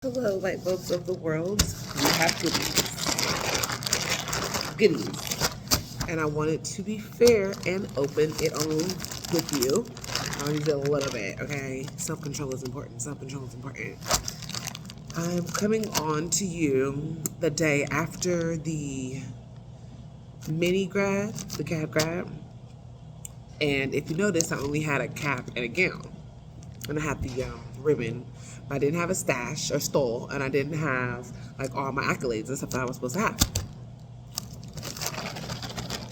Hello, light bulbs of the world. We have goodies. And I wanted to be fair and open it on with you. I'll use it a little bit, okay? Self-control is important. Self-control is important. I'm coming on to you the day after the mini grad, the CAD grad. And if you notice, I only had a cap and a gown. And I had the ribbon. But I didn't have a stash or stole, and I didn't have like all my accolades and stuff that I was supposed to have.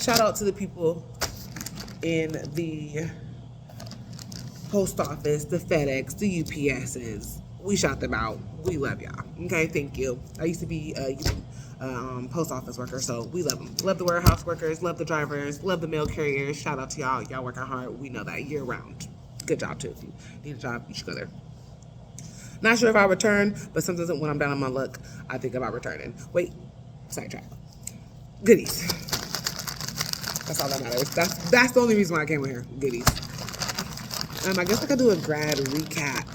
Shout out to the people in the post office, the FedEx, the UPSs. We shout them out. We love y'all. Okay, thank you. I used to be a post office worker, so we love them. Love the warehouse workers, love the drivers, love the mail carriers. Shout out to y'all. Y'all working hard. We know that year round. Good job too. If you need a job, you should go there. Not sure if I'll return, but sometimes when I'm down on my luck, I think about returning. Wait, sidetrack. Goodies. That's all that matters. That's the only reason why I came here. Goodies. I guess I could do a grad recap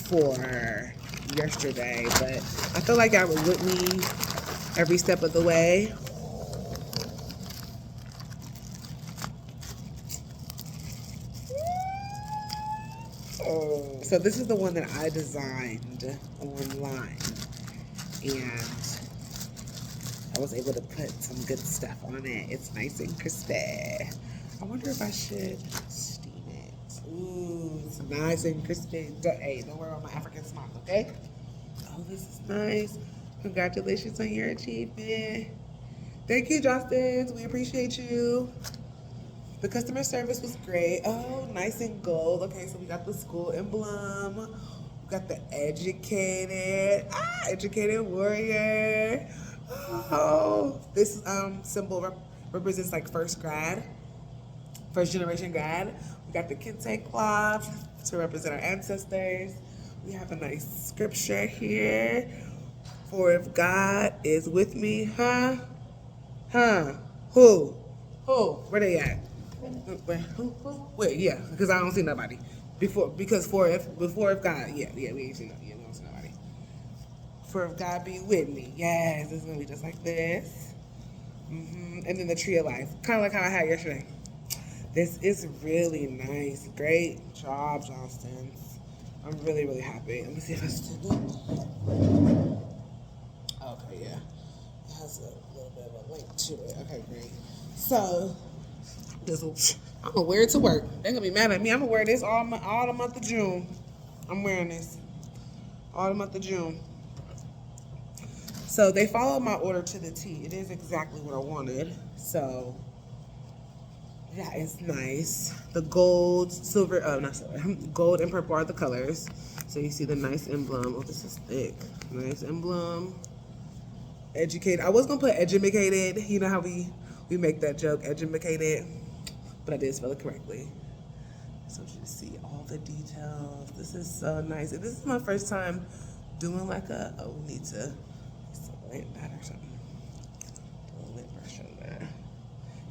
for yesterday, but I feel like y'all were with me every step of the way. So this is the one that I designed online, and I was able to put some good stuff on it. It's nice and crispy. I wonder if I should steam it. Ooh, it's nice and crispy. Hey, don't worry about my African smile, okay? Oh, this is nice. Congratulations on your achievement. Thank you, Jostens. We appreciate you. The customer service was great. Oh, nice and gold. Okay, so we got the school emblem. We got the educated warrior. Oh, this symbol represents like first generation grad. We got the kente cloth to represent our ancestors. We have a nice scripture here. For if God is with me, who? Where they at? Wait, yeah, because I don't see nobody. Before if God, yeah, we ain't seen nobody. Yeah, we don't see nobody. For if God be with me, yes, it's gonna be just like this. And then the tree of life, kind of like how I had yesterday. This is really nice. Great job, Jostens. I'm really, really happy. Let me see if I still do. Okay, yeah. It has a little bit of a link to it. Okay, great. So, I'm gonna wear it to work. They're gonna be mad at me. I'm gonna wear this all the month of June. I'm wearing this all the month of June. So they followed my order to the T. It is exactly what I wanted. So that is nice. The gold, silver, not silver, gold and purple are the colors. So you see the nice emblem. Oh, this is thick. Nice emblem. Educated. I was gonna put educated. You know how we make that joke, educated, but I did spell it correctly. So you see all the details. This is so nice. And this is my first time doing like we need to light that or something. Do a lit version of that.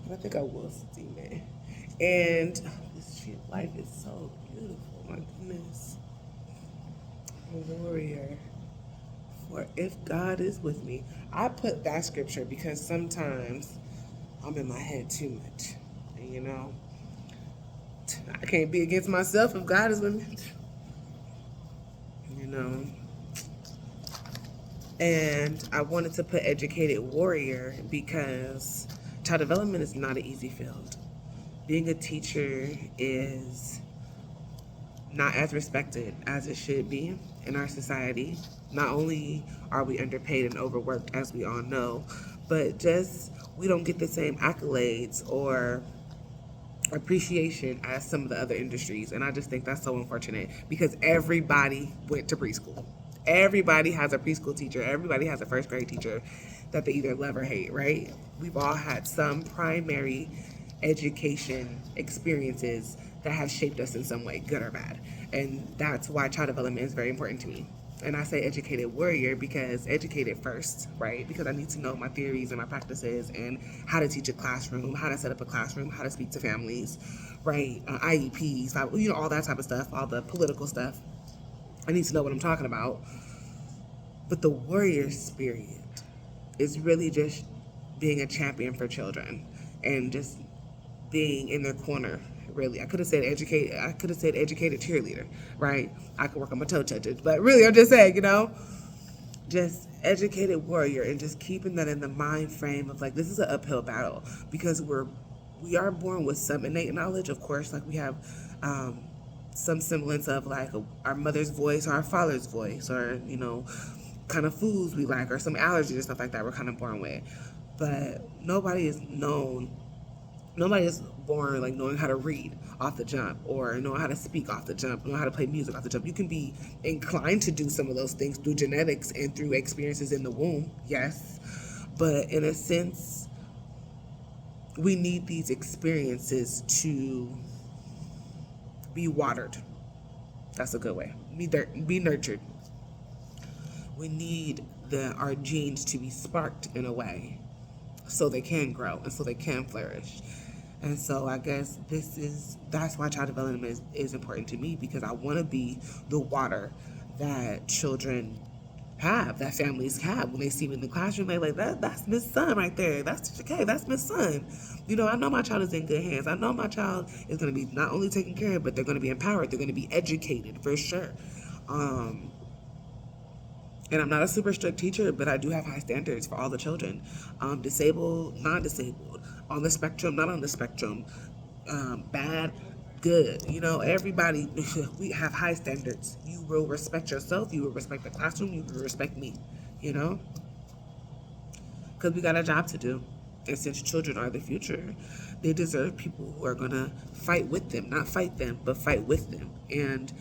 And I think I will steam it. And this tree of life is so beautiful. My goodness. A warrior. For if God is with me. I put that scripture because sometimes I'm in my head too much. And you know, I can't be against myself if God is with me. You know. And I wanted to put educated warrior because child development is not an easy field. Being a teacher is not as respected as it should be in our society. Not only are we underpaid and overworked, as we all know, but just we don't get the same accolades or appreciation as some of the other industries. And I just think that's so unfortunate because everybody went to preschool. Everybody has a preschool teacher. Everybody has a first grade teacher that they either love or hate, right? We've all had some primary education experiences that have shaped us in some way, good or bad. And that's why child development is very important to me. And I say educated warrior because educated first, right? Because I need to know my theories and my practices and how to teach a classroom, how to set up a classroom, how to speak to families, right? IEPs, all that type of stuff, all the political stuff. I need to know what I'm talking about. But the warrior spirit is really just being a champion for children and just being in their corner. Really, I could have said educated. I could have said educated cheerleader, right? I could work on my toe touches, but really, I'm just saying, just educated warrior, and just keeping that in the mind frame of like, this is an uphill battle, because we are born with some innate knowledge, of course, like we have some semblance of like our mother's voice or our father's voice, or kind of foods we like, or some allergies or stuff like that we're kind of born with. But nobody is born like knowing how to read off the jump, or know how to speak off the jump, know how to play music off the jump. You can be inclined to do some of those things through genetics and through experiences in the womb, yes. But in a sense, we need these experiences to be watered. That's a good way. Be nurtured. We need our genes to be sparked in a way so they can grow and so they can flourish. And so I guess that's why child development is important to me, because I want to be the water that children have, that families have when they see me in the classroom. They're like, that's Miss Sun right there. That's Teacher K. That's Miss Sun. I know my child is in good hands. I know my child is going to be not only taken care of, but they're going to be empowered. They're going to be educated for sure. And I'm not a super strict teacher, but I do have high standards for all the children, disabled, non-disabled, on the spectrum, not on the spectrum, bad, good. Everybody, we have high standards. You will respect yourself. You will respect the classroom. You will respect me, because we got a job to do. And since children are the future, they deserve people who are going to fight with them, not fight them, but fight with them. And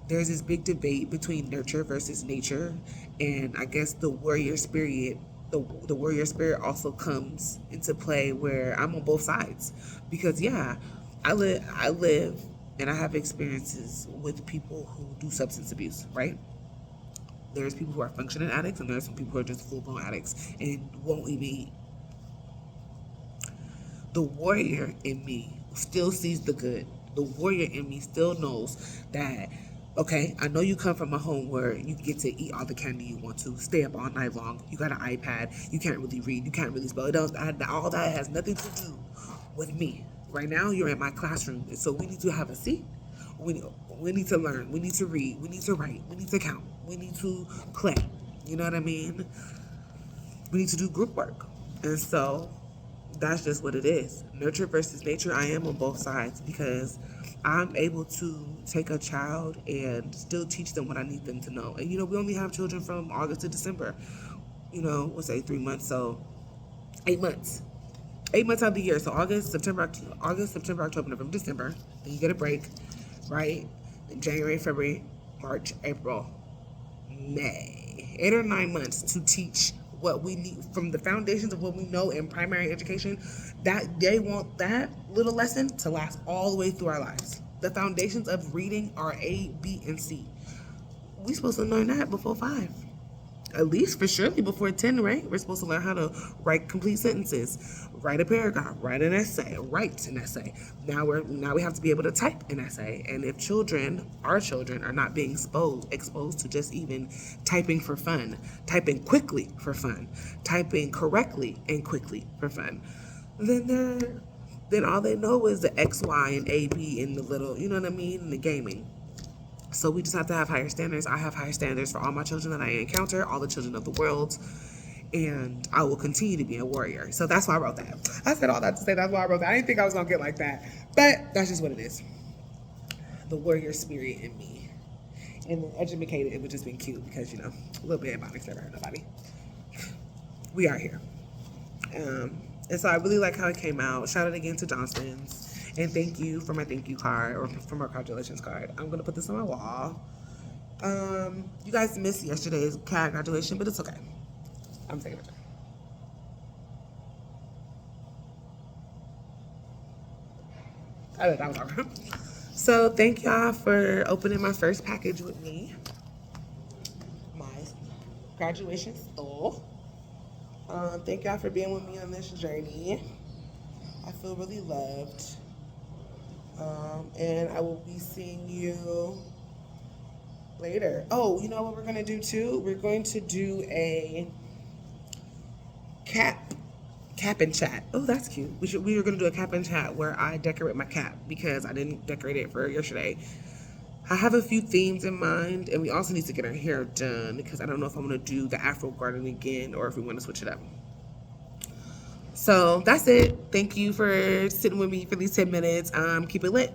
there's this big debate between nurture versus nature, and I guess the warrior spirit also comes into play, where I'm on both sides, because I live and I have experiences with people who do substance abuse, right? There's people who are functioning addicts, and there's some people who are just full-blown addicts and won't even eat. The warrior in me still sees the good. The warrior in me still knows that, okay, I know you come from a home where you get to eat all the candy you want to, stay up all night long, you got an iPad, you can't really read, you can't really spell. All that has nothing to do with me. Right now, you're in my classroom, so we need to have a seat. We need to learn. We need to read. We need to write. We need to count. We need to play. You know what I mean? We need to do group work. And so that's just what it is. Nurture versus nature. I am on both sides, because I'm able to take a child and still teach them what I need them to know. And we only have children from August to December. We'll say 3 months, so 8 months. 8 months out of the year. So August, September, October, November, December. Then you get a break, right? Then January, February, March, April, May. 8 or 9 months to teach what we need from the foundations of what we know in primary education. That they want that little lesson to last all the way through our lives. The foundations of reading are A, B, and C. We're supposed to learn that before 5. At least for surely before 10, right? We're supposed to learn how to write complete sentences, write a paragraph, write an essay, write an essay. Now we have to be able to type an essay. And if our children are not being exposed to just even typing for fun, typing quickly for fun, typing correctly and quickly for fun, then all they know is the X, Y, and A, B in the little, you know what I mean, in the gaming. So we just have to have higher standards. I have higher standards for all my children that I encounter, all the children of the world, and I will continue to be a warrior. So that's why I wrote that. I said all that to say that's why I wrote that. I didn't think I was going to get like that, but that's just what it is. The warrior spirit in me. And then educated, it would just been cute because, a little bit about never hurt nobody. We are here. And so I really like how it came out. Shout out again to Jostens. And thank you for my thank you card, or for my congratulations card. I'm going to put this on my wall. You guys missed yesterday's CAD graduation, but it's okay. I'm taking it. I bet that was awkward. So thank y'all for opening my first package with me. My graduation stole. Thank y'all for being with me on this journey. I feel really loved. And I will be seeing you later. Oh, you know what we're gonna do too? We're going to do a cap and chat. Oh, that's cute. We were gonna do a cap and chat where I decorate my cap because I didn't decorate it for yesterday. I have a few themes in mind, and we also need to get our hair done because I don't know if I'm gonna do the Afro garden again or if we want to switch it up. So that's it. Thank you for sitting with me for these 10 minutes. Keep it lit.